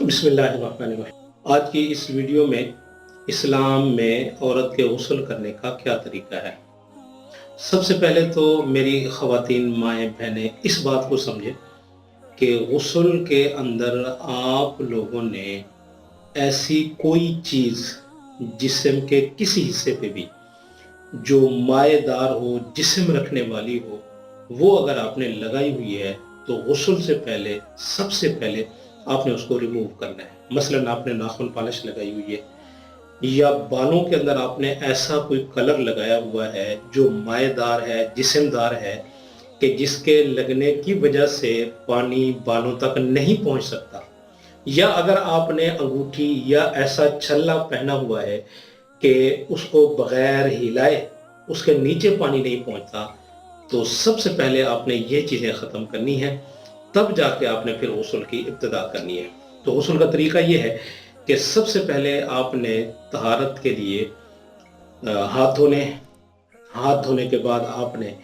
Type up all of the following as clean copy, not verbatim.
बिस्मिल्लाहिर्रहमानिर्रहीम। आज की इस वीडियो में इस्लाम में औरत के गुस्ल करने का क्या तरीका है। सबसे पहले तो मेरी ख़वातीन माएँ बहनें इस बात को समझें कि गुस्ल के अंदर आप लोगों ने ऐसी कोई चीज़ जिस्म के किसी हिस्से पे भी जो माएदार हो, जिस्म रखने वाली हो, वो अगर आपने लगाई हुई है तो गुस्ल से पहले सबसे पहले आपने उसको रिमूव करना है। मसलन आपने नाखून पॉलिश लगाई हुई है या बालों के अंदर आपने ऐसा कोई कलर लगाया हुआ है जो माएदार है, जिस्मदार है, कि जिसके लगने की वजह से पानी बालों तक नहीं पहुंच सकता, या अगर आपने अंगूठी या ऐसा छल्ला पहना हुआ है कि उसको बगैर हिलाए उसके नीचे पानी नहीं पहुंचता, तो सबसे पहले आपने ये चीज़ें ख़त्म करनी है, तब जाके आपने फिर गुस्ल की इब्तिदा करनी है। तो गुस्ल का तरीका ये है कि सबसे पहले आपने तहारत के लिए हाथ धोने के बाद आपने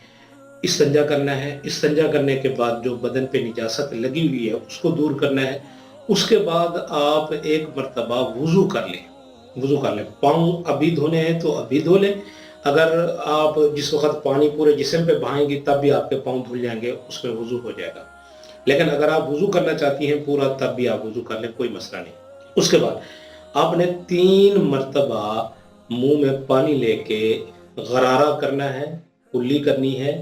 इस्तिंजा करना है। इस्तिंजा करने के बाद जो बदन पे निजासत लगी हुई है उसको दूर करना है। उसके बाद आप एक मरतबा वुज़ू कर लें। पाँव अभी धोने हैं तो अभी धो लें। अगर आप जिस वक्त पानी पूरे जिस्म पे बहाएंगी तब भी आपके पाँव धुल जाएंगे, उसमें वुज़ू हो जाएगा। लेकिन अगर आप वुज़ू करना चाहती हैं पूरा, तब भी आप वुज़ू कर लें, कोई मसला नहीं। उसके बाद आपने 3 मरतबा मुंह में पानी लेके गरारा करना है, कुल्ली करनी है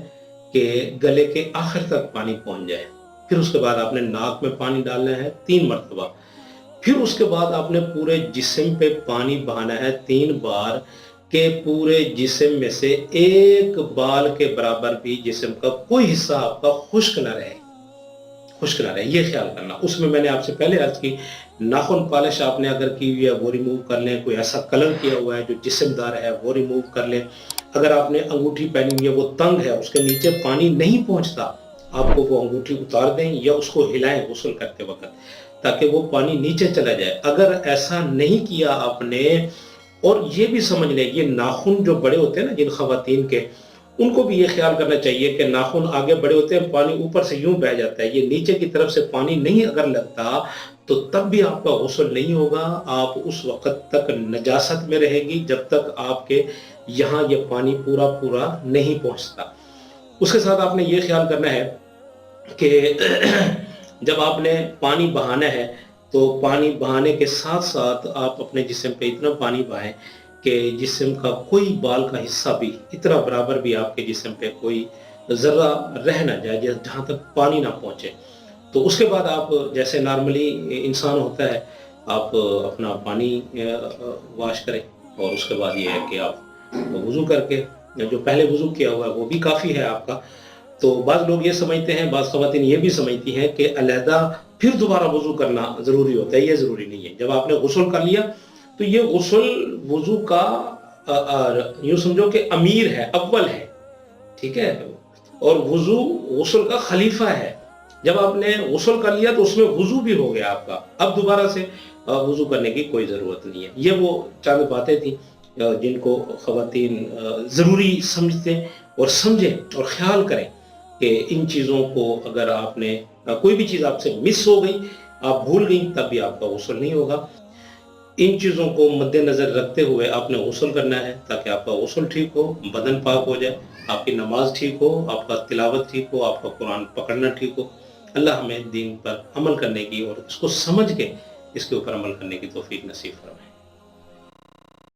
कि गले के आखिर तक पानी पहुंच जाए। फिर उसके बाद आपने नाक में पानी डालना है 3 मरतबा। फिर उसके बाद आपने पूरे जिस्म पे पानी बहाना है 3 बार, के पूरे जिस्म में से एक बाल के बराबर भी जिस्म का कोई हिस्सा आपका खुश्क न रहे, ये ख्याल करना। उसमें मैंने आपसे पहले अर्ज की, नाखून पॉलिश आपने अगर की हुई है वो रिमूव कर लें, कोई ऐसा कलर किया हुआ है जो जिस्मदार है वो रिमूव कर लें। अगर आपने अंगूठी पहनी हुई है वो तंग है, उसके नीचे पानी नहीं पहुंचता, आपको वो अंगूठी उतार दें या उसको हिलाएं गुस्ल करते वक्त, ताकि वो पानी नीचे चला जाए। अगर ऐसा नहीं किया आपने, और ये भी समझ लें ये नाखून जो बड़े होते हैं ना जिन खवातीन के, उनको भी ये ख्याल करना चाहिए कि नाखून आगे बड़े होते हैं, पानी ऊपर से यूं बह जाता है, ये नीचे की तरफ से पानी नहीं अगर लगता तो तब भी आपका गुस्ल नहीं होगा। आप उस वक्त तक नजासत में रहेगी जब तक आपके यहाँ ये पानी पूरा पूरा नहीं पहुँचता। उसके साथ आपने ये ख्याल करना है कि जब आपने पानी बहाना है तो पानी बहाने के साथ साथ आप अपने जिस्म पे इतना पानी बहाएं कि जिस्म का कोई बाल का हिस्सा भी इतना बराबर भी आपके जिस्म पे कोई ज़र्रा रह ना जाए जहाँ तक पानी ना पहुँचे। तो उसके बाद आप जैसे नॉर्मली इंसान होता है, आप अपना पानी वाश करें, और उसके बाद ये है कि आप वज़ू करके जो पहले वज़ू किया हुआ है वो भी काफ़ी है आपका। तो बाज़ लोग ये समझते हैं, बाज़ ख़वातीन ये भी समझती हैं कि अलहदा फिर दोबारा वज़ू करना ज़रूरी होता है। ये ज़रूरी नहीं है। जब आपने गुस्ल कर लिया तो ये गुस्ल वज़ू का यूँ समझो कि अमीर है, अव्वल है, ठीक है, और वज़ू गुस्ल का खलीफा है। जब आपने गुस्ल कर लिया तो उसमें वज़ू भी हो गया आपका, अब दोबारा से वज़ू करने की कोई ज़रूरत नहीं है। ये वो चंद बातें थी जिनको ख़वातीन ज़रूरी समझते और समझें और ख़्याल करें कि इन चीज़ों को अगर आपने कोई भी चीज़ आपसे मिस हो गई, आप भूल गई, तब भी आपका गुस्ल नहीं होगा। इन चीज़ों को मद्देनज़र रखते हुए आपने गुस्ल करना है ताकि आपका गुस्ल ठीक हो, बदन पाक हो जाए, आपकी नमाज ठीक हो, आपका तिलावत ठीक हो, आपका कुरान पकड़ना ठीक हो। अल्लाह हमें दीन पर अमल करने की और इसको समझ के इसके ऊपर अमल करने की तौफीक नसीब फरमाए।